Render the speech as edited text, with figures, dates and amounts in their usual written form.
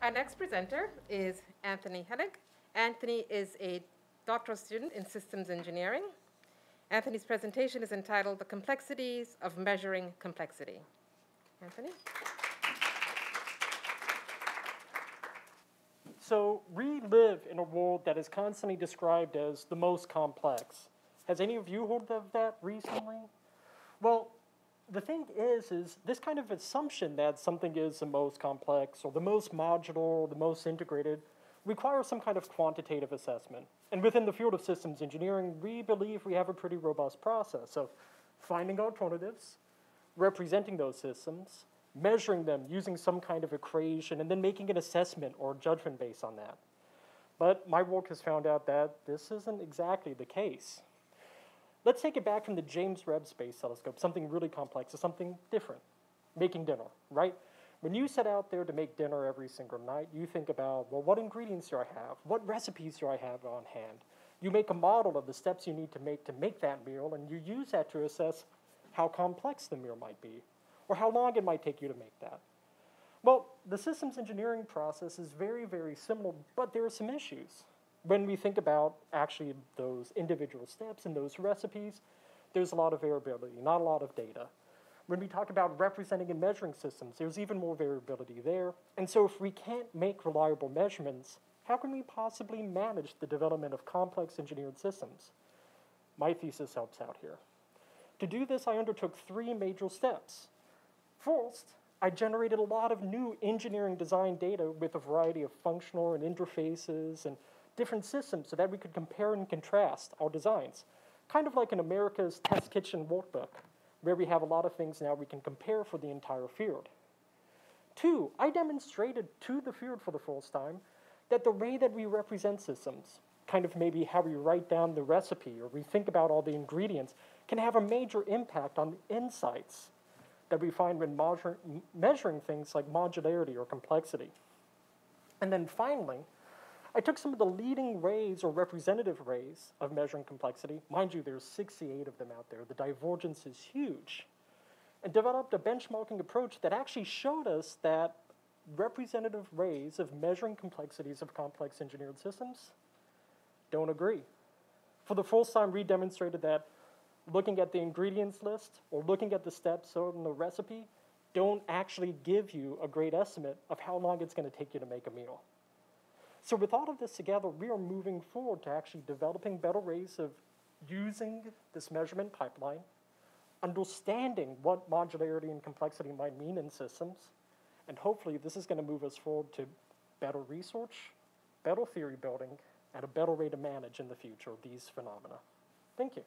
Our next presenter is Anthony Hennig. Anthony is a doctoral student in systems engineering. Anthony's presentation is entitled The Complexities of Measuring Complexity. Anthony? So we live in a world that is constantly described as the most complex. Has any of you heard of that recently? Well, the thing is this kind of assumption that something is the most complex or the most modular or the most integrated requires some kind of quantitative assessment. And within the field of systems engineering, we believe we have a pretty robust process of finding alternatives, representing those systems, measuring them using some kind of equation, and then making an assessment or judgment based on that. But my work has found out that this isn't exactly the case. Let's take it back from the James Webb Space Telescope, something really complex to something different, making dinner, right? When you set out there to make dinner every single night, you think about, well, what ingredients do I have? What recipes do I have on hand? You make a model of the steps you need to make that meal, and you use that to assess how complex the meal might be, or how long it might take you to make that. Well, the systems engineering process is very, very similar, but there are some issues. When we think about actually those individual steps and those recipes, there's a lot of variability, not a lot of data. When we talk about representing and measuring systems, there's even more variability there. And so if we can't make reliable measurements, how can we possibly manage the development of complex engineered systems? My thesis helps out here. To do this, I undertook 3 major steps. First, I generated a lot of new engineering design data with a variety of functional and interfaces and different systems so that we could compare and contrast our designs. Kind of like in America's Test Kitchen workbook, where we have a lot of things now we can compare for the entire field. 2, I demonstrated to the field for the first time that the way that we represent systems, kind of maybe how we write down the recipe or we think about all the ingredients, can have a major impact on the insights that we find when measuring things like modularity or complexity. And then finally, I took some of the leading ways or representative ways of measuring complexity. Mind you, there's 68 of them out there. The divergence is huge. And developed a benchmarking approach that actually showed us that representative ways of measuring complexities of complex engineered systems don't agree. For the first time, we demonstrated that looking at the ingredients list or looking at the steps on the recipe don't actually give you a great estimate of how long it's going to take you to make a meal. So with all of this together, we are moving forward to actually developing better ways of using this measurement pipeline, understanding what modularity and complexity might mean in systems, and hopefully this is going to move us forward to better research, better theory building, and a better way to manage in the future these phenomena. Thank you.